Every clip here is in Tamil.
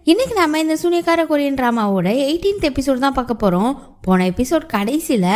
இன்னைக்கு நம்ம இந்த சூனியக்கார கொரியன் டிராமாவோட 18th எபிசோட் தான் பார்க்க போறோம். போன எபிசோட் கடைசியில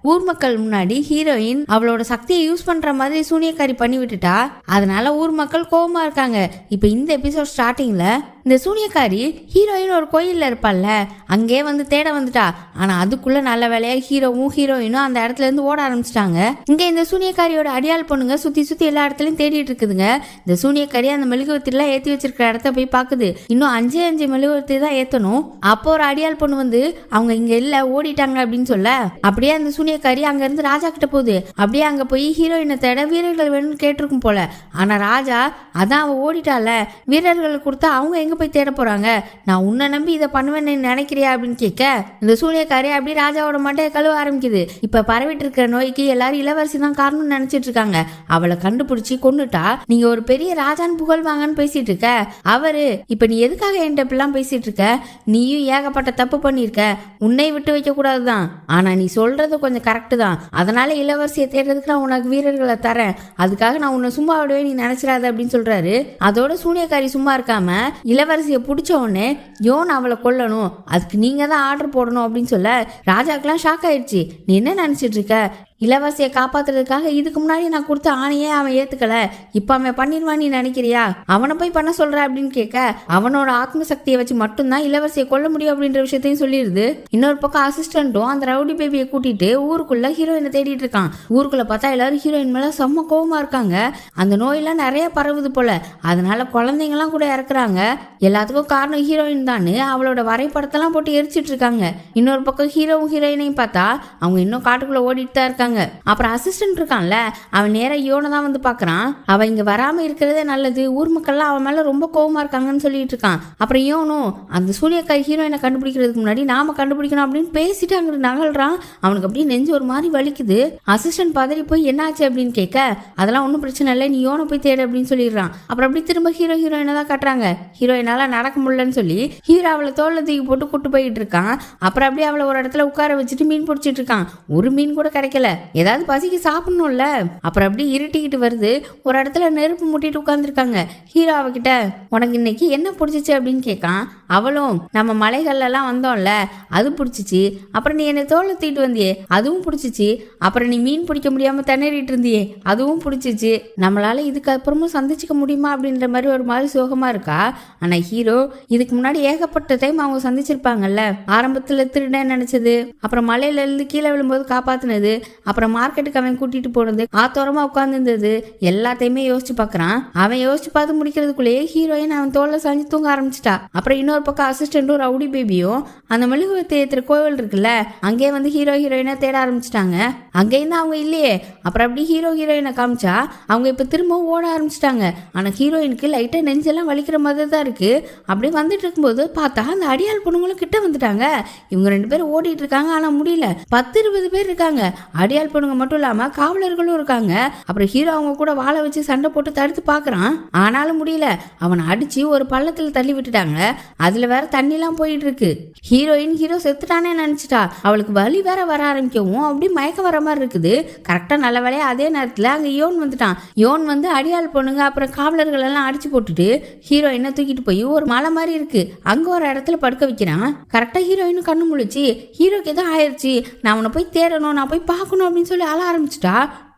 ஊர் மக்கள் முன்னாடி ஹீரோயின் அவளோட சக்தியை யூஸ் பண்ற மாதிரி சூனியக்காரி பண்ணி விட்டுட்டா. அதனால ஊர் மக்கள் கோவமா இருக்காங்க. இப்ப இந்த எபிசோட் ஸ்டார்டிங்ல இந்த சூனியக்காரி ஹீரோயின் ஒரு கோயில்ல இருப்பாள்ல, அங்கே வந்து தேட வந்துட்டா. ஆனா அதுக்குள்ள நல்ல வேலையா ஹீரோவும் ஹீரோயினும் அந்த இடத்துல இருந்து ஓட ஆரம்பிச்சிட்டாங்க. இங்க இந்த சூனியக்காரியோட அடியாள் பொண்ணுங்க சுத்தி சுத்தி எல்லா இடத்துலயும் தேடிட்டு இருக்குதுங்க. இந்த சூனியக்காரி அந்த மெழுகுவத்திலாம் ஏத்தி வச்சிருக்கிற இடத்த போய் பாக்குது. இன்னும் 5 மெழுகுவர்த்தி தான் ஏத்தணும். அப்போ ஒரு அடியாள் பொண்ணு வந்து அவங்க இங்க இல்ல ஓடிட்டாங்க அப்படின்னு சொல்ல, அப்படியே அந்த சூனியக்காரி அங்க இருந்து ராஜா கிட்ட போகுது. அப்படியே அங்க போய் ஹீரோயினை தேட வீரர்கள் வேணும்னு கேட்டிருக்கும் போல. ஆனா ராஜா அதான் அவ ஓடிட்டால, வீரர்கள் கொடுத்தா அவங்க எங்க போய் தேட போறாங்க, நான் உன்னை நம்பி இதை பண்ணுவேன்னு நினைக்கிறியா அப்படின்னு கேட்க, இந்த சூனியக்காரி அப்படியே ராஜாவோட மண்டையை கழுவ ஆரம்பிக்குது. இப்ப பரவிட்டு இருக்கிற நோய்க்கு எல்லாரும் இளவரசி தான் காரணம்னு நினைச்சிட்டு இருக்காங்க. அவளை கண்டுபிடிச்சி கொன்னுட்டா நீங்க ஒரு பெரிய ராஜான்னு புகழ்வாங்கன்னு பேசிட்டு இருக்க. அவரு இப்ப நீ எதுக்காக என்கிட்ட இப்படிலாம் பேசிட்டு இருக்க, நீயும் ஏகப்பட்ட தப்பு பண்ணிருக்க, உன்னை விட்டு வைக்க கூடாதுதான். ஆனா நீ சொல்றது கொஞ்சம் கரெக்டு தான். அதனால இளவரசியை தேடுறதுக்கு நான் உனக்கு வீரர்களை தரேன், அதுக்காக நான் உன்னை சும்மா விடவே நீ நினைச்சிடாத அப்படின்னு சொல்றாரு. அதோட சூனியக்காரி சும்மா இருக்காம இளவரசியை பிடிச்ச உடனே யோன் அவளை கொல்லணும், அதுக்கு நீங்க தான் ஆர்டர் போடணும் அப்படின்னு சொல்ல ராஜாக்கெல்லாம் ஷாக் ஆயிடுச்சு. நீ என்ன நினைச்சிட்டு இருக்க, இளவரசியை காப்பாத்துறதுக்காக இதுக்கு முன்னாடி நான் கொடுத்த ஆணையே அவன் ஏத்துக்கல, இப்ப அவன் பண்ணிடுவான்னு நீ நினைக்கிறியா, அவனை போய் பண்ண சொல்ற அப்படின்னு கேட்க, அவனோட ஆத்ம சக்தியை வச்சு மட்டும்தான் இளவரசியை கொல்ல முடியும் அப்படின்ற விஷயத்தையும் சொல்லிடுது. இன்னொரு பக்கம் அசிஸ்டன்ட்டும் அந்த ரவுடி பேபியை கூட்டிட்டு ஊருக்குள்ள ஹீரோயினை தேடிட்டு இருக்கான். ஊருக்குள்ள பார்த்தா எல்லாரும் ஹீரோயின் மேல செம்ம கோவமா இருக்காங்க. அந்த நோயெல்லாம் நிறைய பரவுது போல, அதனால குழந்தைங்கலாம் கூட இறக்குறாங்க. எல்லாத்துக்கும் காரணம் ஹீரோயின் தான் அவளோட வரைபடத்தெல்லாம் போட்டு எரிச்சிட்டு இருக்காங்க. இன்னொரு பக்கம் ஹீரோவும் ஹீரோயினையும் பார்த்தா அவங்க இன்னும் காட்டுக்குள்ள ஓடிட்டு தான் இருக்காங்க. அப்புறம் அசிஸ்டன்ட் இருக்கான்ல, அவன் நேரா யோனை தான் வந்து பாக்குறான். அவன் இங்க வராம இருக்கிறதே நல்லது, ஊர் மக்கள்லாம் அவன் மேல ரொம்ப கோவமா இருக்காங்கன்னு சொல்லிட்டு இருக்கான். அப்புறம் யோனும் அந்த சூனியக்காரி ஹீரோயினை கண்டுபிடிக்கிறதுக்கு முன்னாடி நாம கண்டுபிடிக்கணும் அப்படின்னு பேசிட்டு அங்க நகல்றான். அவனுக்கு அப்படியே நெஞ்சு ஒரு மாதிரி வலிக்குது. அசிஸ்டன்ட் பதறி போய் என்னாச்சு அப்படின்னு கேட்க, அதெல்லாம் ஒன்றும் பிரச்சனை இல்லை, நீ யோனை போய் தேடு அப்படின்னு சொல்லிடுறான். அப்புறம் அப்படி திரும்ப ஹீரோயினை தான் காட்டுறாங்க. ஹீரோயினால நடக்க முடியலன்னு சொல்லி ஹீரோ அவளை தோல்ல தூக்கி போட்டு கூட்டு போயிட்டு இருக்கான். அப்புறம் அப்படியே அவளை ஒரு இடத்துல உட்கார வச்சுட்டு மீன் பிடிச்சிட்டு இருக்கான். ஒரு மீன் கூட கிடைக்கல, ஏதாவது பசிக்கு சாப்பிடணும்ல. அப்புறம் அப்படி இருட்டிக்கிட்டு வருது. ஒரு இடத்துல நெருப்பு முட்டிட்டு உட்காந்துருக்காங்க. ஹீரோ அவகிட்ட உனக்கு இன்னைக்கு என்ன பிடிச்சிச்சு அப்படின்னு கேட்கான். அவளும் நம்ம மலைகள்ல எல்லாம் வந்தோம்ல அது பிடிச்சிச்சு, அப்புறம் நீ என்னை தோல்ல தூக்கிட்டு வந்தியே அதுவும் பிடிச்சிச்சு, அப்புறம் நீ மீன் பிடிக்க முடியாம திணறிட்டு இருந்தியே அதுவும் பிடிச்சிச்சு, நம்மளால இதுக்கு அப்புறமும் சந்திச்சுக்க முடியுமா அப்படின்ற மாதிரி ஒரு மாதிரி சோகமா இருக்கா. ஆனா ஹீரோ இதுக்கு முன்னாடி ஏகப்பட்ட டைம் அவங்க சந்திச்சிருப்பாங்கல்ல, ஆரம்பத்துல திருடன் நினைச்சது, அப்புறம் மலையில இருந்து கீழே விழும்போது காப்பாத்துனது, அப்புறம் மார்க்கெட்டுக்கு அவன் கூட்டிட்டு போனது, ஆத்தோரமா உட்கார்ந்து இருந்தது, எல்லாத்தையுமே யோசிச்சு பாக்குறான். அவன் யோசிச்சு பார்த்து முடிக்கிறதுக்குள்ளேயே ஹீரோயின் அவன் தோல்ல சாஞ்சி தூங்க ஆரம்பிச்சிட்டா. அப்புறம் இன்னொரு பக்கம் அசிஸ்டன்டும் ரவுடி பேபியும் அந்த மெழுகுவர்த்தி ஏத்துற கோவில் இருக்குல்ல, அங்கே வந்து ஹீரோ ஹீரோயினை தேட ஆரம்பிச்சிட்டாங்க. அங்கேயும் தான் அவங்க இல்லையே. அப்புறம் அப்படி ஹீரோ ஹீரோயினை காமிச்சா அவங்க இப்ப திரும்பவும் ஓட ஆரம்பிச்சிட்டாங்க. ஆனா ஹீரோயினுக்கு லைட்டா நெஞ்செல்லாம் வலிக்கிற மாதிரி தான் இருக்கு. அப்படியே வந்துட்டு இருக்கும்போது பார்த்தா அந்த அடியாள் பொண்ணுங்களும் கிட்ட வந்துட்டாங்க. இவங்க 2 பேரும் ஓடிட்டு இருக்காங்க, ஆனா முடியல. 10-20 பேர் இருக்காங்க. அடியாள் பொண்ணுங்க மட்டும் இல்லாம காவலர்களும் இருக்காங்க. அப்புறம் ஹீரோ அவங்க கூட வாழை வச்சு சண்டை போட்டு தடுத்து பாக்குறான், ஆனாலும் முடியல. அவனை அடிச்சு ஒரு பள்ளத்துல தள்ளி விட்டுட்டாங்க. அதுல வேற தண்ணி எல்லாம் போயிட்டு இருக்கு. ஹீரோயின் ஹீரோ செத்துட்டானே நினைச்சிட்டா. அவளுக்கு வலி வேற வர ஆரம்பிக்கவும் அப்படி மயக்க வர மாதிரி இருக்குது. கரெக்டா நல்ல வேலையா அதே நேரத்துல அங்க யோன் வந்துட்டான். யோன் வந்து அடியாள் பொண்ணுங்க அப்புறம் காவலர்கள் எல்லாம் அடிச்சு போட்டுட்டு ஹீரோயினை தூக்கிட்டு போய் ஒரு மலை மாதிரி இருக்கு அங்க ஒரு இடத்துல படுக்க வைக்கிறான். கரெக்டா ஹீரோயின் கண்ணு முழிச்சு ஹீரோக்கு ஏதோ ஆயிடுச்சு, நான் அவனை போய் தேடணும், நான் போய் பார்க்கணும் அப்படின்னு சொல்லி அழ ஆரம்பிச்சிட்டா.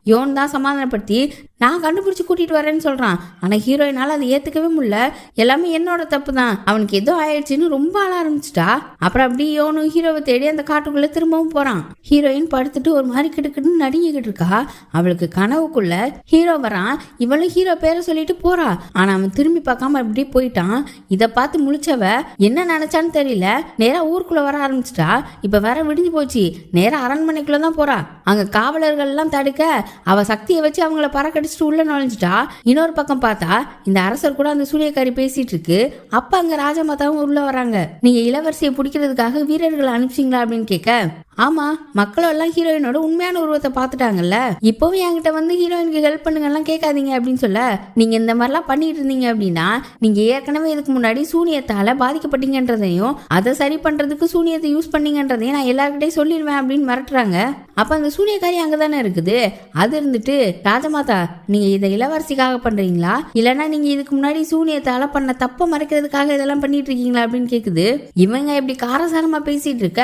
யோன் தான் சமாதானப்படுத்தி நான் கண்டுபிடிச்சி கூட்டிட்டு வரேன்னு சொல்றான். ஆனா ஹீரோயினால அதை ஏத்துக்கவே முடியல. எல்லாமே என்னோட தப்பு தான், அவனுக்கு ஏதோ ஆயிடுச்சுன்னு ரொம்ப அழ ஆரம்பிச்சிட்டா. அப்புறம் அப்படி யோனும் ஹீரோவை தேடி அந்த காட்டுக்குள்ள திரும்பவும் போறான். ஹீரோயின் படுத்துட்டு ஒரு மாதிரி கிட்டுக்கிட்டு நடுங்கிக்கிட்டு இருக்கா. அவளுக்கு கனவுக்குள்ள ஹீரோ வரான். இவளும் ஹீரோ பேரை சொல்லிட்டு போறா. ஆனா அவன் திரும்பி பார்க்காம அப்படி போயிட்டான். இதை பார்த்து முழிச்சவ என்ன நினைச்சான்னு தெரியல, நேரா ஊருக்குள்ள வர ஆரம்பிச்சிட்டா. இப்ப வேற விடிஞ்சு போச்சு. நேரா அரண்மனைக்குள்ள தான் போறா. அங்க காவலர்கள் எல்லாம் தடுக்க அவ சக்தியை வச்சு அவங்கள பறக்கடிச்சு உள்ள நுழைஞ்சிட்டா. இன்னொரு பக்கம் பார்த்தா இந்த அரசர் கூட அந்த சூனியக்காரி பேசிட்டு இருக்கு. அப்ப அங்க ராஜமாதாவும் உள்ள வராங்க. நீங்க இளவரசியை பிடிக்கிறதுக்காக வீரர்களை அனுப்பிச்சிங்களா அப்படின்னு கேட்க, ஆமா, மக்களும் எல்லாம் ஹீரோயினோட உண்மையான உருவத்தை பார்த்துட்டாங்கல்ல, இப்பவும் என்கிட்ட வந்து ஹீரோயினுக்கு ஹெல்ப் பண்ணுங்க எல்லாம் கேட்காதீங்க அப்படின்னு சொல்ல, நீங்க இந்த மாதிரிலாம் பண்ணிட்டு இருந்தீங்க அப்படின்னா நீங்க ஏற்கனவே இதுக்கு முன்னாடி சூனியத்தால பாதிக்கப்பட்டீங்கன்றதையும் அதை சரி பண்றதுக்கு சூனியத்தை யூஸ் பண்ணீங்கன்றதையும் நான் எல்லார்கிட்டையும் சொல்லிடுவேன் அப்படின்னு மிரட்டுறாங்க. அப்ப அந்த சூனியக்காரி அங்கதானே இருக்குது. அது இருந்துட்டு ராஜமாதா நீங்க இதை இளவரசிக்காக பண்றீங்களா, இல்லைன்னா நீங்க இதுக்கு முன்னாடி சூனியத்தால பண்ண தப்ப மறைக்கிறதுக்காக இதெல்லாம் பண்ணிட்டு இருக்கீங்களா அப்படின்னு கேக்குது. இவங்க இப்படி காரசாரமா பேசிட்டு இருக்க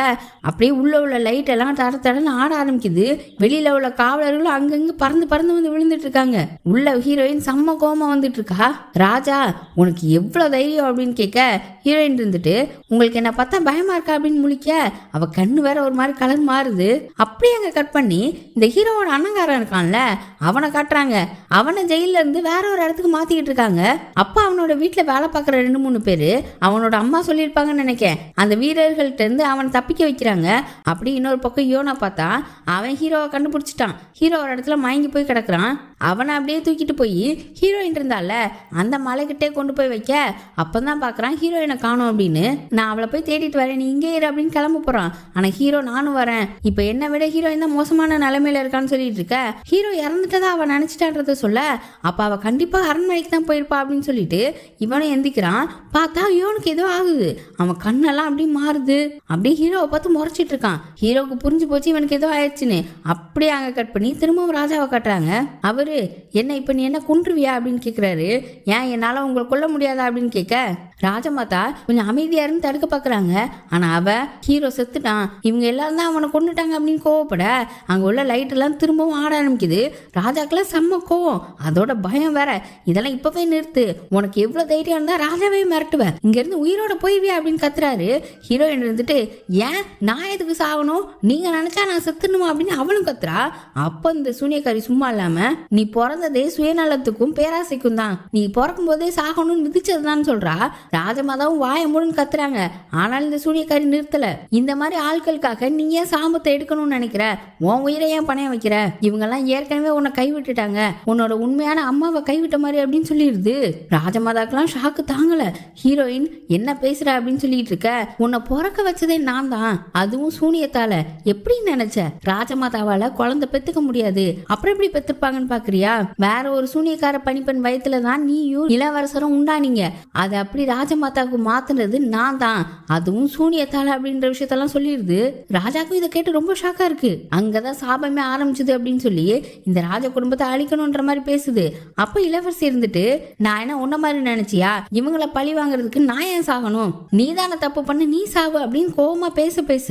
அப்படியே உள்ள லைட் எல்லாம் தட தடன்னு ஆட ஆரம்பிக்குது. வெளியில உள்ள காவலர்களும் அங்கங்க பறந்து பறந்து வந்து விழுந்துட்டு இருக்காங்க. உள்ள ஹீரோயின் செம்ம கோமா வந்துட்டு இருக்கா. ராஜா உனக்கு எவ்வளவு தைரியம் அப்படின்னு கேட்க ஹீரோயின் இருந்துட்டு உங்களுக்கு என்ன பார்த்தா பயமா இருக்கா அப்படின்னு முழிக்க அவ கண்ணு வேற ஒரு மாதிரி கலர் மாறுது. அப்படியே அங்க கட் பண்ணி இந்த ஹீரோவோட அண்ணங்காரன் இருக்கான்ல அவனை காட்டுறாங்க. அவனை ஜெயில இருந்து வேற ஒரு இடத்துக்கு மாத்திக்கிட்டு இருக்காங்க. அப்ப அவனோட வீட்டுல வேலை பார்க்குற 2-3 பேரு அவனோட அம்மா சொல்லியிருப்பாங்கன்னு நினைக்கேன், அந்த வீரர்கள்ட்ட இருந்து அவனை தப்பிக்க வைக்கிறாங்க. அப்படி இன்னொரு பக்கம் யோனா பார்த்தா அவன் ஹீரோவை கண்டுபிடிச்சிட்டான். ஹீரோ ஒரு இடத்துல மயங்கி போய் கிடக்குறான். அவனை அப்படியே தூக்கிட்டு போய் ஹீரோயின் இருந்தால அந்த மலைக்கிட்டே கொண்டு போய் வைக்க அப்பதான் பாக்குறான் ஹீரோயினை காணும் அப்படின்னு. நான் அவளை போய் தேடிட்டு வரேன், நீ இங்கே இரு அப்படின்னு கிளம்ப போறான். ஆனா ஹீரோ நானும் வரேன், இப்ப என்னை விட ஹீரோயின் தான் மோசமான நிலைமையில இருக்கான்னு சொல்லிட்டு இருக்க. ஹீரோ இறந்துட்டதா அவன் நினைச்சிட்டான்றத சொல்ல அப்ப அவ கண்டிப்பா அரண்மனைக்கு தான் போயிருப்பா அப்படின்னு சொல்லிட்டு இவனும் எந்திக்கிறான். பார்த்தா இவனுக்கு ஏதோ ஆகுது, அவன் கண்ணெல்லாம் அப்படியே மாறுது. அப்படியே ஹீரோவை பார்த்து முறைச்சிட்டு இருக்கான். ஹீரோவுக்கு புரிஞ்சு போச்சு இவனுக்கு ஏதோ ஆயிடுச்சுன்னு. அப்படியே அங்க கட் பண்ணி திரும்பவும் ராஜாவை காட்டுறாங்க. அவரு என்ன இப்ப நீ என்ன கொன்றுவியா அப்படின்னு கேக்குறாரு. ஏன் என்னால உங்களை கொல்ல முடியாதா அப்படின்னு கேட்க ராஜமாதா கொஞ்சம் அமைதியா இருந்து தடுக்க பாக்குறாங்க. ஆனா அவ ஹீரோ செத்துட்டான், இவங்க எல்லாரும் தான் அவனை கொண்டுட்டாங்க அப்படின்னு கோவப்பட அங்க உள்ள லைட் எல்லாம் திரும்பவும் ஆட ஆரம்பிக்குது. ராஜாக்கெல்லாம் செம்ம கோவம், அதோட பயம் வேற. இதெல்லாம் இப்பவே நிறுத்து, உனக்கு எவ்வளவு தைரியம் இருந்தா ராஜாவே மிரட்டுவ, இங்க இருந்து உயிரோட போய்வியா அப்படின்னு கத்துறாரு. ஹீரோயின் இருந்துட்டு ஏன் நான் எதுக்கு சாகணும், நீங்க நினைச்சா நான் செத்துணுமா அப்படின்னு அவளும் கத்துறா. அப்ப இந்த சூனியக்காரி சும்மா இல்லாம நீ பிறந்ததே சுயநலத்துக்கும் பேராசைக்கும் தான், நீ பிறக்கும் போதே சாகணும்னு விதிச்சதுதான் சொல்றா. ராஜமாதாவும் வாய மூடுன்னு கத்துறாங்க. ஆனால் இந்த சூனியக்காரி நிறுத்தல. இந்த மாதிரி ஆட்களுக்காக நீ ஏன் சாபத்தை எடுக்கணும்னு நினைக்கிற, உன் உயிரை ஏன் பணைய வைக்கிற, இவங்க எல்லாம் ஏற்கனவே உன்னை கைவிட்டுட்டாங்க, உன்னோட உண்மையான அம்மாவை கைவிட்ட மாதிரி அப்படின்னு சொல்லிடுது. ராஜமாதாக்கெல்லாம் ஷாக்கு தாங்கல. ஹீரோயின் என்ன பேசுற அப்படின்னு சொல்லிட்டு இருக்க, உன்னை பிறக்க வச்சதே நான் தான், அதுவும் சூனியத்தால, எப்படி நினைச்ச ராஜமாதாவால குழந்தை பெத்துக்க முடியாது, அப்புறம் எப்படி பெத்துப்பாங்கன்னு பாக்குறியா, வேற ஒரு சூனியக்கார பணிப்பெண் வயத்துலதான் நீயும் இளவரசரும் உண்டானீங்க, அது அப்படி ராஜமாதாவுக்கு மாத்தினது நான் தான், அதுவும் சூனியத்தால அப்படின்ற விஷயத்தெல்லாம் சொல்லிடுது. ராஜாக்கும் இதை கேட்டு ரொம்ப ஷாக்கா இருக்கு. அங்கதான் சாபமே ஆரம்பிச்சது அப்படின்னு சொல்லி இந்த ராஜ குடும்பத்தை அழிக்கணும்ன்ற மாதிரி பேசுது. அப்ப இளவரசி இருந்துட்டு நான் என்ன உன்ன மாதிரி நினைச்சியா, இவங்களை பழி வாங்குறதுக்கு நான் ஏன் சாகணும், நீ தானே தப்பு பண்ண, நீ சாவு அப்படின்னு கோவமா பேச பேச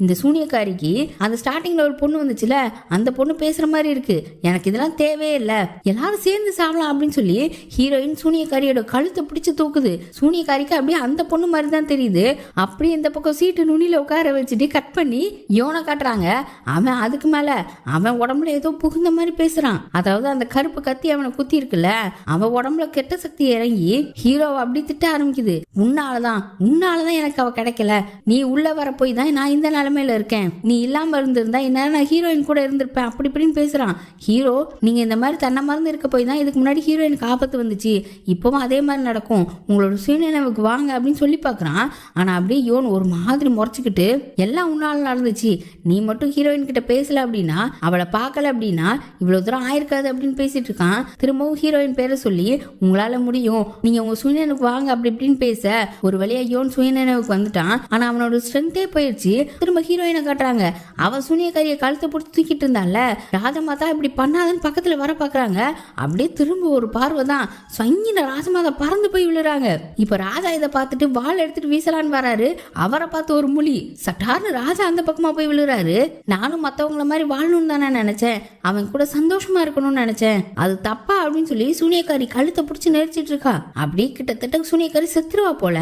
இந்த சூனியக்காரிக்கு அந்த ஸ்டார்டிங்ல ஒரு பொண்ணு வந்துச்சுல அந்த பொண்ணு பேசுற மாதிரி இருக்கு. எனக்கு இதெல்லாம் தேவையே இல்லை, எல்லாரும் சேர்ந்து சாவலாம் அப்படின்னு சொல்லி ஹீரோயின் சூனியக்காரியோட கழுத்தை பிடிச்சு தூக்குது. சூனியக்காரிக்கு அப்படியே அந்த பொண்ணு மாதிரி தான் தெரியுது. அப்படியே இந்த பக்கம் சீட்டு நுனியில உட்கார வச்சுட்டு கட் பண்ணி யோனை காட்டுறாங்க. அவன் அதுக்கு மேல அவன் உடம்புல ஏதோ புகுந்த மாதிரி பேசுறான். அதாவது அந்த கருப்பு கத்தி அவனை குத்தி இருக்குல்ல, அவன் உடம்புல கெட்ட சக்தி இறங்கி ஹீரோவை அப்படி திட்ட ஆரம்பிக்குது. உன்னாலதான் எனக்கு அவ கிடைக்கல, நீ உள்ள வர போய் தான் நான் இந்த நிலைமையில இருக்கேன், நீ இல்லாம இருந்திருந்தா இந்நேரம் நான் ஹீரோயின் கூட இருந்திருப்பேன் அப்படி இப்படின்னு பேசுறான். ஹீரோ நீங்க இந்த மாதிரி தன்னை மறந்து இருக்க போய் தான் இதுக்கு முன்னாடி ஹீரோயினுக்கு ஆபத்து வந்துச்சு, இப்பவும் அதே மாதிரி நடக்கும், உங்களோட சுயநினைவுக்கு வாங்க அப்படின்னு சொல்லி பாக்குறான். ஆனா அப்படியே யோன் ஒரு மாதிரி முறைச்சுக்கிட்டு எல்லாம் உன்னால நடந்துச்சு, நீ மட்டும் ஹீரோயின் கிட்ட பேசல அப்படின்னா, அவளை பார்க்கல அப்படின்னா இவ்வளவு தூரம் ஆயிருக்காது அப்படின்னு பேசிட்டு இருக்கான். திரும்பவும் ஹீரோயின் பேரை சொல்லி உங்களால முடியும், நீங்க உங்க சுயநினைவுக்கு வாங்க அப்படி இப்படின்னு பேச ஒரு வழியா யோன் சுயநினைவுக்கு வந்துட்டான். ஆனா அவனோட ஸ்ட்ரென்த்தே போயிடுச்சு. திரும்ப ஹீரோயினை காட்டுறாங்க. அவ சூனியக்காரியை கழுத்தை போட்டு தூக்கிட்டு இருந்தால, ராஜமாதா இப்படி பண்ணாதன்னு பக்கத்துல வர பாக்குறாங்க. அப்படியே திரும்ப ஒரு பார்வை தான் சங்கின ராஜமாதா பறந்து போய் விழுறாங்க. இப்ப ராஜா இதை பார்த்துட்டு வாள் எடுத்துட்டு வீசலான்னு வராரு. அவரை பார்த்து ஒரு மொழி சட்டார்னு ராஜா அந்த பக்கமா போய் விழுறாரு. நானும் மத்தவங்கள மாதிரி வாழணும்னு தானே நினைச்சேன், அவன் கூட சந்தோஷமா இருக்கணும்னு நினைச்சேன், அது தப்பா அப்படின்னு சொல்லி சூனியக்காரி கழுத்தை பிடிச்சி நெரிச்சிட்டு இருக்கா. அப்படியே கிட்டத்தட்ட சூனியக்காரி செத்துருவா போல.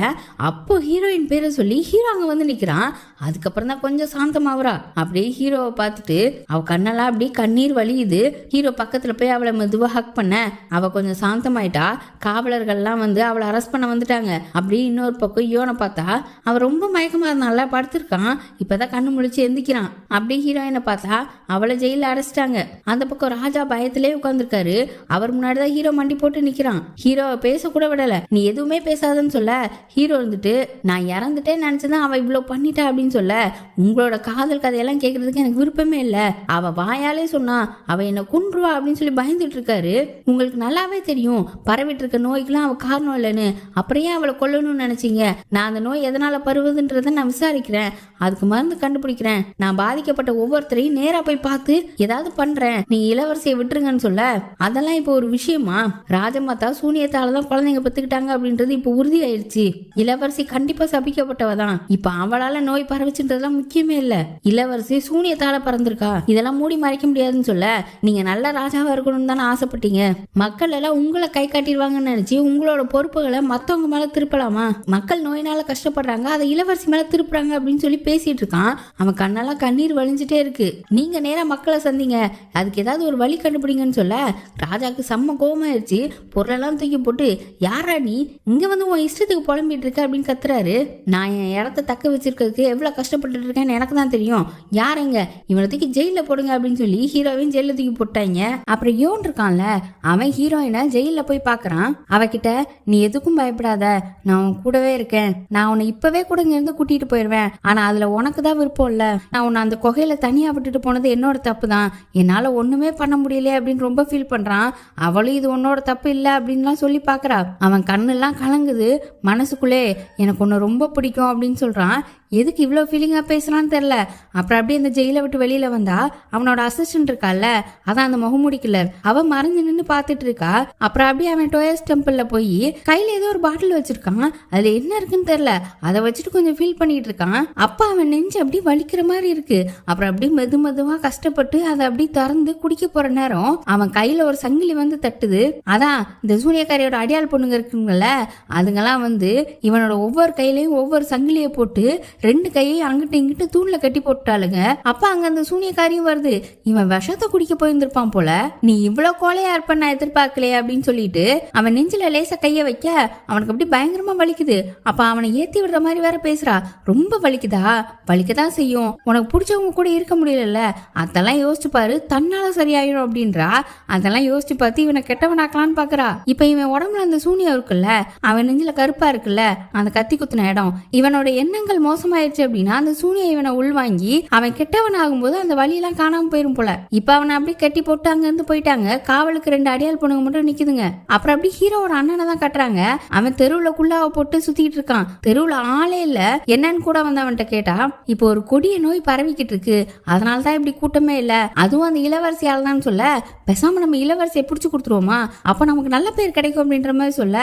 அப்போ ஹீரோயின் பேரை சொல்லி ஹீரோ அங்க வந்து நிக்கிறான். அதுக்கப்புறம் தான் கொஞ்சம் சாந்தமாவரா. அப்படியே ஹீரோவை பார்த்துட்டு அவ கண்ணெல்லாம் அப்படியே கண்ணீர் வலியுது. ஹீரோ பக்கத்துல போய் அவளை மெதுவா ஹக் பண்ண அவ கொஞ்சம் சாந்தமாயிட்டா. காவலர்கள்லாம் வந்து அவளை அரெஸ்ட் பண்ண வந்துட்டாங்க. அப்படியே இன்னொரு பக்கம் யோனை பார்த்தா அவன் ரொம்ப மயக்கமா இருந்தால படுத்திருக்கான். இப்பதான் கண்ணு முழிச்சு எந்திக்கிறான். அப்படியே ஹீரோயினை பார்த்தா அவளை ஜெயில அடைச்சிட்டாங்க. அந்த பக்கம் ராஜா பயத்திலே உட்கார்ந்துருக்காரு. அவர் முன்னாடிதான் ஹீரோ மண்டி போட்டு நிக்கிறான். ஹீரோவை பேசக்கூட விடல. நீ எதுவுமே பேசாதன்னு சொல்ல ஹீரோ இருந்துட்டு நான் இறந்துட்டேன்னு நினைச்சுதான் அவ இவ்வளவு பண்ணிட்டா அப்படின்னு சொல்ல, உங்களோட காதல் கதையெல்லாம் கேட்கறதுக்கு எனக்கு விருப்பமே இல்லை, அவ வாயாலே சொன்னா அவ என்ன கொன்றுவா அப்படின்னு சொல்லி பயந்துட்டு இருக்காரு. உங்களுக்கு நல்லாவே தெரியும் பரவிட்டு இருக்க நோய்க்கெல்லாம் அவ காரணம் இல்லைன்னு, அப்புறம் அப்புறம் ஏன் அவளை கொல்லணும்னு நினைச்சீங்க? நான் அந்த நோய் எதனால பருவதுன்றத நான் விசாரிக்கிறேன், அதுக்கு மருந்து கண்டுபிடிக்கிறேன், நான் பாதிக்கப்பட்ட ஒவ்வொருத்தரையும் நேரா போய் பார்த்து ஏதாவது பண்றேன், நீங்க இளவரசியை விட்டுருங்கன்னு சொல்ல அதெல்லாம் இப்போ ஒரு விஷயமா? ராஜமாதா சூனியத்தாலதான் குழந்தைங்க பெத்துக்கிட்டாங்க அப்படின்றது இப்போ உறுதி ஆயிடுச்சு. இளவரசி கண்டிப்பா சபிக்கப்பட்டவதான். இப்ப அவளால நோய் பரவிச்சுன்றதுலாம் முக்கியமே இல்ல, இளவரசி சூனியத்தால பறந்திருக்கா, இதெல்லாம் மூடி மறைக்க முடியாதுன்னு சொல்ல நீங்க நல்ல ராஜாவா இருக்கணும்னு தானே ஆசைப்பட்டீங்க. மக்கள் எல்லாம் உங்களை கை காட்டிடுவாங்கன்னு நினைச்சு உங்களோட பொறுப்புகளை மத்தவங்க மேல திருப்பலாமா? மக்கள் நோயினால கஷ்டப்படுறாங்க, அதை இளவரசி மேல திருப்புறாங்க அப்படின்னு சொல்லி பேசிட்டு இருக்கான். அவன் கண்ணெல்லாம் கண்ணீர் வழிஞ்சிட்டே இருக்கு. நீங்க நேரா மக்களை சந்திங்க, அதுக்கு ஏதாவது ஒரு வழி கண்டுபிடிங்கன்னு சொல்ல ராஜாக்கு செம்ம கோவமாயிருச்சு. பொருளெல்லாம் தூக்கி போட்டு யாரா நீ இங்க வந்து உன் இஷ்டத்துக்கு புலம்பிட்டு இருக்க அப்படின்னு கத்துறாரு. நான் என் இடத்த தக்க வச்சிருக்கிறதுக்கு எவ்வளவு கஷ்டப்பட்டு இருக்கேன்னு எனக்கு தான் தெரியும், யாருங்க இவனை தூக்கி ஜெயில போடுங்க அப்படின்னு சொல்லி ஹீரோவையும் ஜெயில தூக்கி போட்டாங்க. அப்புறம் யோன் இருக்கான்ல, அவன் ஹீரோயினை ஜெயில போய் பாக்குறான். அவகிட்ட நீ எதுக்கும் பயப்படாத, நான் உன் கூடவே இருக்கேன், நான் உன்னை இப்பவே கூட இங்க இருந்து கூட்டிட்டு போயிருவேன், ஆனா அதுல உனக்கு தான் விருப்பம் இல்ல, நான் உன்னை அந்த குகையில தனியா விட்டுட்டு போனது என்னோட தப்பு தான், என்னால ஒண்ணுமே பண்ண முடியல அப்படின்னு ரொம்ப ஃபீல் பண்றான். அவளும் இது உன்னோட தப்பு இல்ல அப்படின்லாம் சொல்லி பாக்குறா. அவன் கண்ணெல்லாம் கலங்குது, மனசுக்குள்ளே எனக்கு உன்னை ரொம்ப பிடிக்கும் அப்படின்னு சொல்றான். எதுக்கு இவ்வளோ ஃபீலிங்காக பேசுகிறான்னு தெரில. அப்புறம் அப்படியே அந்த ஜெயிலை விட்டு வெளியில் வந்தா அவனோட அசிஸ்டன்ட் இருக்கால, அதான் அந்த முகமூடி கில்லர், அவன் மறைஞ்சு நின்று பார்த்துட்டு இருக்கா. அப்புறம் அப்படியே அவன் டோயஸ் டெம்பிளில் போய் கையில் ஏதோ ஒரு பாட்டில் வச்சிருக்கான், அதில் என்ன இருக்குன்னு தெரில, அதை வச்சுட்டு கொஞ்சம் ஃபீல் பண்ணிட்டு இருக்கான். அப்போ அவன் நெஞ்சு அப்படியே வலிக்கிற மாதிரி இருக்கு. அப்புறம் அப்படியே மெதுவாக கஷ்டப்பட்டு அதை அப்படியே திறந்து குடிக்க போகிற நேரம் அவன் கையில் ஒரு சங்கிலி வந்து தட்டுது. அதான் இந்த சூனியக்காரியோட அடியாள் பொண்ணுங்க இருக்குங்கல்ல, அதுங்கெல்லாம் வந்து இவனோட ஒவ்வொரு கையிலையும் ஒவ்வொரு சங்கிலியை போட்டு 2 கையை அங்கிட்டு இங்கிட்டு தூண்ல கட்டி போட்டாளுங்க. அப்ப அங்க அந்த சூனியக்காரியும் வருது. இவன் விஷத்தை குடிக்க போயிருந்திருப்பான் போல, நீ இவ்வளவு கோலையா இருப்ப நான் எதிர்பார்க்கலையே அப்படின்னு சொல்லிட்டு அவன் நெஞ்சில லேசா கைய வைக்க அவனுக்கு அப்படி பயங்கரமா வலிக்குது. அப்ப அவனை ஏத்தி விடுற மாதிரி வேற பேசுறா. ரொம்ப வலிக்குதா? வலிக்கதான் செய்யும், உனக்கு பிடிச்சவங்க கூட இருக்க முடியல, அதெல்லாம் யோசிச்சு பாரு, தன்னால சரியாயிடும் அப்படின்றா. அதெல்லாம் யோசிச்சு பார்த்து இவனை கெட்டவனாக்கலான்னு பாக்குறா. இப்ப இவன் உடம்புல அந்த சூனியம் இருக்குல்ல, அவன் நெஞ்சில கருப்பா இருக்குல்ல, அந்த கத்தி குத்துன இடம், இவனோட எண்ணங்கள் மோசமாயிருச்சு அப்படின்னா அந்த சூனியை இவனை உள்வாங்கி அவன் கெட்டவன் ஆகும்போது அந்த வழியெல்லாம் காணாம போயிரும் போல. இப்ப அவனை அப்படி கட்டி போட்டு அங்க இருந்து போயிட்டாங்க. காவலுக்கு 2 அடியாள் பொண்ணுங்க மட்டும் நிக்குதுங்க. அப்புறம் அப்படி ஹீரோவோட அண்ணனை தான் கட்டுறாங்க. அவன் தெருவுல குள்ளாவ போட்டு சுத்திட்டு இருக்கான். தெருவுல ஆளே இல்ல, என்னன்னு கூட வந்து அவன்கிட்ட கேட்டா, இப்போ ஒரு கொடிய நோய் பரவிக்கிட்டு இருக்கு, அதனாலதான் இப்படி கூட்டமே இல்ல, அதுவும் அந்த இளவரசியால தான் சொல்ல, பேசாம நம்ம இளவரசியை பிடிச்சு கொடுத்துருவோமா, அப்ப நமக்கு நல்ல பேர் கிடைக்கும் அப்படின்ற மாதிரி சொல்ல,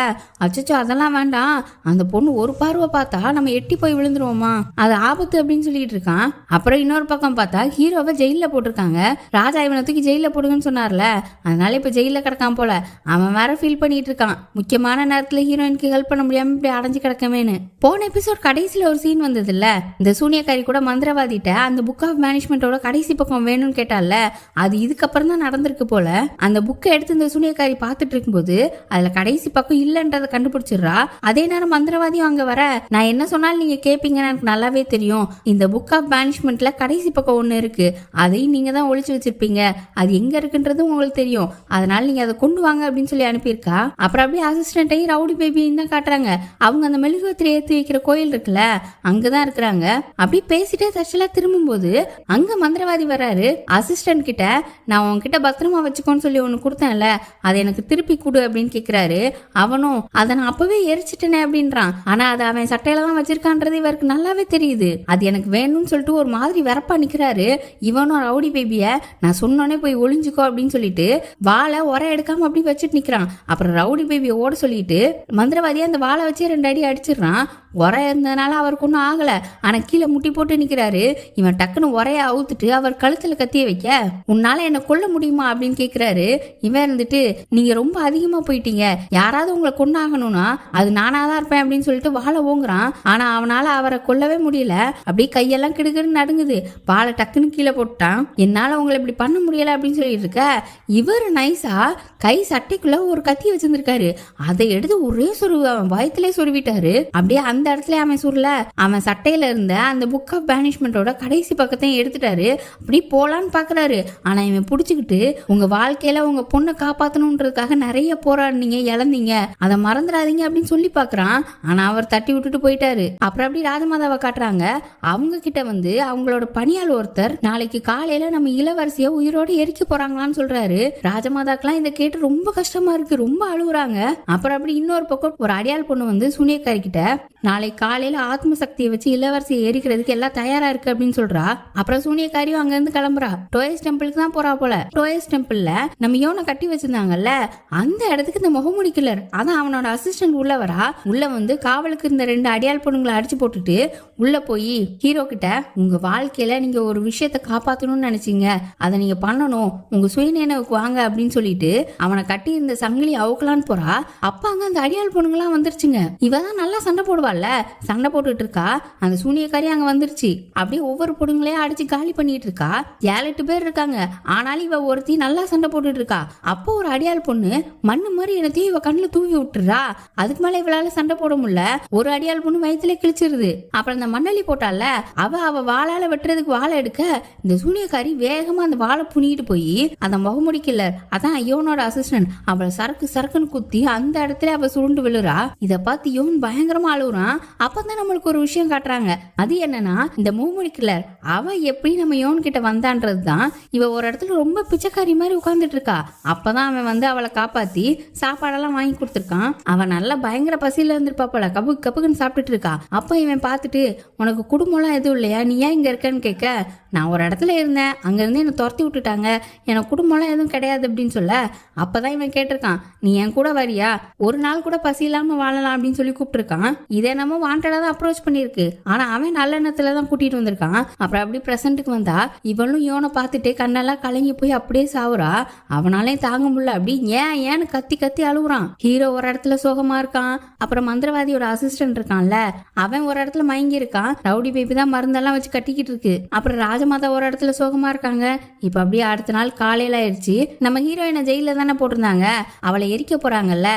அச்சோ அதெல்லாம் வேண்டாம், அந்த பொண்ணு ஒரு பார்வை பார்த்தா நம்ம எட்டி போய் விழுந்துருவோமா, அது ஆபத்து அப்படின்னு சொல்லிட்டு இருக்கான். அப்புறம் இன்னொரு பக்கம் பார்த்தா ஹீரோவை ஜெயில போட்டிருக்காங்க. ராஜா இவனை தூக்கி ஜெயில போடுங்கன்னு சொன்னார்ல, அதனால இப்ப ஜெயில கிடக்கான் போல. அவன் வேற ஃபீல் பண்ணிட்டு இருக்கான், முக்கியமான நேரத்துல ஹீரோயினுக்கு ஹெல்ப் பண்ண முடியாம இப்படி அடைஞ்சு கிடக்கமேனு. போன எபிசோட் கடைசியில ஒரு சீன் வந்தது இல்ல, இந்த சூனியக்காரி கூட மந்திரவாதிட்ட அந்த புக் ஆஃப் மேனேஜ்மெண்டோட கடைசி பக்கம் வேணும்னு கேட்டால, அது இதுக்கப்புறம் தான் நடந்திருக்கு போல. அந்த புக்கை எடுத்து இந்த சூனியக்காரி பார்த்துட்டு இருக்கும்போது அதுல கடைசி பக்கம் இல்லன்றதை கண்டுபிடிச்சிடுறா. அதே நேரம் மந்திரவாதியும் அங்க வர, நான் என்ன சொன்னாலும் நீங்க கேப்பீங்கன்னு எனக்கு நல்லாவே தெரியும், இந்த புக் ஆஃப் பேனிஷ்மெண்ட்ல கடைசி பக்கம் ஒண்ணு இருக்கு, அதையும் நீங்க தான் ஒளிச்சு வச்சிருப்பீங்க, அது எங்க இருக்குன்றது உங்களுக்கு தெரியும், அதனால நீங்க அதை கொண்டு வாங்க அப்படின்னு சொல்லி அனுப்பியிருக்கா. அப்புறம் அப்படியே அசிஸ்டன்ட்டையும் ரவுடி பேபியும் தான் காட்டுறாங்க. அவங்க அந்த மெழுகுவத்திரி ஏற்றி வைக்கிற கோயில் இருக்குல்ல, அங்கதான் இருக்கிறாங்க. அப்படி பேசிட்டே தச்சலா திரும்பும்போது அங்க மந்திரவாதி வர்றாரு. அசிஸ்டன்ட் கிட்ட, நான் உன்கிட்ட பத்திரமா வச்சுக்கோன்னு சொல்லி ஒண்ணு கொடுத்தேன்ல, அதை எனக்கு திருப்பி கொடு அப்படின்னு கேக்குறாரு. அவனும் அதை நான் அப்பவே எரிச்சிட்டேனே அப்படின்றான். ஆனா அதை அவன் சட்டையில தான் வச்சிருக்கான்றது இவருக்கு நல்லாவே தெரியுது. அது எனக்கு வேணும்னு சொல்லிட்டு ஒரு மாதிரி வரப்பா நிக்கிறாரு. இவனும் ரவுடி பேபிய, நான் சொன்னோன்னே போய் ஒளிஞ்சுக்கோ அப்படின்னு சொல்லிட்டு வாழை உர எடுக்காம அப்படி வச்சுட்டு நிக்கிறான். அப்புறம் ரவுடி பேபிய ஓட சொல்லிட்டு மந்திரவாதியா அந்த வாழை வச்சு 2 அடி அடிச்சிடறான். உர இருந்ததுனால அவருக்கு ஒன்றும் ஆகல, ஆனா கீழே முட்டி போட்டு நிக்கிறாரு. இவன் டக்குன்னு உரைய அவுத்துட்டு அவர் கழுத்துல கத்திய வைக்க, உன்னால என்ன கொல்ல முடியுமா அப்படின்னு கேக்குறாரு. இவன் இருந்துட்டு, நீங்க ரொம்ப அதிகமா போயிட்டீங்க, யாராவது உங்களை கொண்டாகணும்னா அது நானாதான் இருப்பேன் அப்படின்னு சொல்லிட்டு வாழை ஓங்குறான். ஆனா அவனால அவரை கொல்லவே முடியல. அப்படியே கையெல்லாம் கிடுகிடுன்னு நடுங்குது. வாழை டக்குன்னு கீழே போட்டான். என்னால உங்களை இப்படி பண்ண முடியல அப்படின்னு சொல்லிட்டு இருக்க, இவர் நைஸா கை சட்டைக்குள்ள ஒரு கத்தி வச்சிருந்திருக்காரு, அதை எடுத்து ஒரே சொருவு அவன் வயத்திலே சொருவிட்டாரு. அப்படியே அந்த அந்த இடத்துல அவன் சுருல அவன் சட்டையில இருந்த அந்த புக் ஆஃப் பேனிஷ்மெண்டோட கடைசி பக்கத்தையும் எடுத்துட்டாரு. அப்படி போலான்னு பாக்குறாரு. ஆனா இவன் புடிச்சுக்கிட்டு, உங்க வாழ்க்கையில உங்க பொண்ணை காப்பாத்தணும்ன்றதுக்காக நிறைய போராடினீங்க, இழந்தீங்க, அதை மறந்துடாதீங்க அப்படின்னு சொல்லி பாக்குறான். ஆனா அவர் தட்டி விட்டுட்டு போயிட்டாரு. அப்புறம் அப்படி ராஜமாதாவை காட்டுறாங்க. அவங்க கிட்ட வந்து அவங்களோட பணியாள் ஒருத்தர் நாளைக்கு காலையில நம்ம இளவரசிய உயிரோடு எரிக்க போறாங்களான்னு சொல்றாரு. ராஜமாதாக்கெல்லாம் இதை கேட்டு ரொம்ப கஷ்டமா இருக்கு, ரொம்ப அழுகுறாங்க. அப்புறம் அப்படி இன்னொரு பக்கம் ஒரு அடியாள் பொண்ணு வந்து சூனியக்காரி கிட்ட நாளைக்கு காலையில ஆத்ம சக்தியை வச்சு இளவரசியை எரிக்கிறதுக்கு எல்லாம் தயாரா இருக்கு அப்படின்னு சொல்றா. அப்புறம் சூனியக்காரியும் அங்க இருந்து கிளம்புறா. டோயஸ் டெம்பிளுக்கு தான் போறா போல. டோயஸ் டெம்பிள்ல நம்ம யோனை கட்டி வச்சிருந்தாங்கல்ல, அந்த இடத்துக்கு இந்த முகமூடி கில்லர் அதான் அவனோட அசிஸ்டன்ட் உள்ள வரா. உள்ள வந்து காவலுக்கு இருந்த 2 அடியாள் பொண்ணுங்களை அடிச்சு போட்டுட்டு உள்ள போய் ஹீரோ கிட்ட, உங்க வாழ்க்கையில நீங்க ஒரு விஷயத்த காப்பாத்தணும்னு நினைச்சீங்க, அதை நீங்க பண்ணணும், உங்க சுயநினைவுக்கு வாங்க அப்படின்னு சொல்லிட்டு அவனை கட்டி இருந்த சங்கிலி அவுக்கலான்னு போறா. அப்ப அங்க அந்த அடியாள் பொண்ணுங்களாம் வந்துருச்சுங்க. இவதான் நல்லா சண்டை போடுவாள்ல, சண்டை போட்டுட்டு இருக்கா. அந்த சூனியக்காரி அங்க வந்துருச்சு. அப்படியே ஒவ்வொரு பொண்ணுங்களையும் அடிச்சு காலி பண்ணிட்டு இருக்கா. 7-8 பேர் இருக்காங்க. ஆனாலும் இவ ஒருத்தி நல்லா சண்டை போட்டுட்டு இருக்கா. அப்போ ஒரு அடியாள் பொண்ணு மண்ணு மாதிரி என்னத்தையும் இவ கண்ணுல தூவி விட்டுறா. அதுக்கு மேல இவளால சண்டை போட முடியல. ஒரு அடியாள் பொண்ணு வயிற்றுல கிழிச்சிருது. அப்புறம் அந்த மண்ணலி போட்டால, அவ வாளால வெட்டுறதுக்கு வாழை எடுக்க இந்த சூனியக்காரி வேகமா அந்த வாழை புனிட்டு போய் அந்த முகமுடி கில்லர் அதான் யோனோட அசிஸ்டன்ட் அவளை சரக்குன்னு குத்தி அந்த இடத்துல அவ சுருண்டு விழுறா. இத பார்த்து யோன் பயங்கரமா அழுகுறான். அப்பதான் நம்மளுக்கு ஒரு விஷயம் காட்டுறாங்க. அது என்னன்னா, இந்த முகமுடி கில்லர் அவ எப்படி நம்ம யோன் கிட்ட வந்தான்றதுதான். இவ ஒரு இடத்துல ரொம்ப பிச்சைக்காரி மாதிரி உட்கார்ந்துட்டு இருக்கா. அப்பதான் அவன் வந்து அவளை காப்பாத்தி சாப்பாடெல்லாம் வாங்கி கொடுத்துருக்கான். அவன் நல்லா பயங்கர பசியில இருந்திருப்பா போல, கப்புக்குன்னு சாப்பிட்டுட்டு இருக்கா. அப்ப இவன் பார்த்துட்டு, உனக்கு குடும்பம்லாம் எதுவும் இல்லையா, நீ ஏன் இங்க இருக்கன்னு கேட்க, நான் ஒரு இடத்துல இருந்தேன், அங்க இருந்து என்னை துரத்தி விட்டுட்டாங்க, எனக்கு குடும்பம்லாம் எதுவும் கிடையாது அப்படின்னு சொல்ல. அப்பதான் இவன் கேட்டிருக்கான், நீ என் கூட வரியா, ஒரு நாள் கூட பசி இல்லாம வாழலாம் அப்படின்னு சொல்லி கூப்பிட்டுருக்கான். இதே நம்ம வாண்டடா தான் அப்ரோச் பண்ணிருக்கு. ஆனா அவன் நல்ல எண்ணத்துல தான் கூட்டிட்டு வந்திருக்கான். அப்புறம் அப்படி பிரசன்ட்டுக்கு வந்தா இவளும் யோனை பார்த்துட்டு கண்ணெல்லாம் கலங்கி போய் அப்படியே சாவுறா. அவனாலே தாங்க முடியல. அப்படி ஏன்னு கத்தி அழுகுறான். ஹீரோ ஒரு இடத்துல சோகமா இருக்கான். அப்புறம் மந்திரவாதியோட அசிஸ்டன்ட் இருக்கான்ல, அவன் ஒரு இடத்துல மயங்கி இருக்கான். ரவுடி பேபி தான் மருந்தெல்லாம் வச்சு கட்டிக்கிட்டு இருக்கு. அப்புறம் ராஜமாதா ஒரு இடத்துல சோகமா இருக்காங்க. இப்ப அப்படியே அடுத்த நாள் காலையில ஆயிடுச்சு. நம்ம ஹீரோயினை ஜெயில தானே போட்டிருந்தாங்க, அவளை எரிக்க போறாங்கல்ல,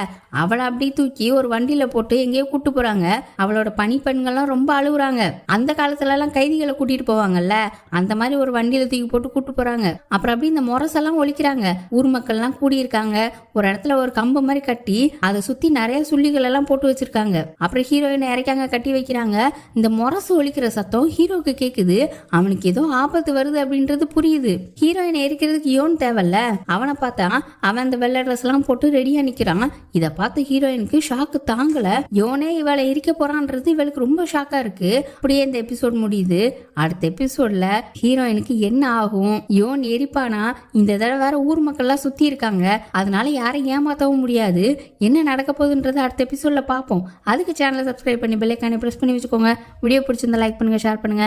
அவளை அப்படி தூக்கி ஒரு வண்டியில போட்டு எங்கேயோ கூட்டு போறாங்க. அவளோட பணிப்பெண்கள்லாம் ரொம்ப அழுகுறாங்க. அந்த காலத்துல எல்லாம் கைதிகளை கூட்டிட்டு போவாங்கல்ல, அந்த மாதிரி ஒரு வண்டியில தூக்கி போட்டு கூட்டு போறாங்க. அப்புறம் அப்படி இந்த முரசெல்லாம் ஒழிக்கிறாங்க. ஊர் மக்கள் எல்லாம் கூடி இருக்காங்க. ஒரு இடத்துல ஒரு கம்பு மாதிரி கட்டி அதை சுத்தி நிறைய சுள்ளிகள் எல்லாம் போட்டு வச்சிருக்காங்க. அப்புறம் ஹீரோயினை இறக்காங்க, கட்டி வைக்கிறாங்க. இந்த முரசு ஒழிக்கிற சத்தம் ஹீரோக்கு கேக்குது. அவனுக்கு ஏதோ ஆபத்து வருது அப்படின்றது புரியுது. ஹீரோயினை எரிக்கிறதுக்கு யோன் தேவையில்ல. அவனை பார்த்தா அவன் அந்த வெள்ளை ட்ரெஸ் எல்லாம் போட்டு ரெடியா நிக்கிறான். இதை பார்த்து ஹீரோயினுக்கு ஷாக்கு தாங்கல. யோனே இவளை எரிக்க போறான்றது இவளுக்கு ரொம்ப ஷாக்கா இருக்கு. அப்படியே இந்த எபிசோட் முடியுது. அடுத்த எபிசோட்ல ஹீரோயினுக்கு என்ன ஆகும், யோன் எரிப்பானா, இந்த தடவை வேற ஊர் மக்கள் எல்லாம் சுத்தி இருக்காங்க, அதனால யாரையும் ஏமாத்தவும் முடியாது. என்ன நடக்க போகுதுன்றது அடுத்த எபிசோட்ல பார்ப்போம். அதுக்கு சேனலை சப்ஸ்கிரைப் பண்ணி பெல் ஐகானை பிரஸ் பண்ணி வச்சுக்கோங்க. வீடியோ பிடிச்சிருந்தா லைக் பண்ணுங்க, ஷேர் பண்ணுங்க.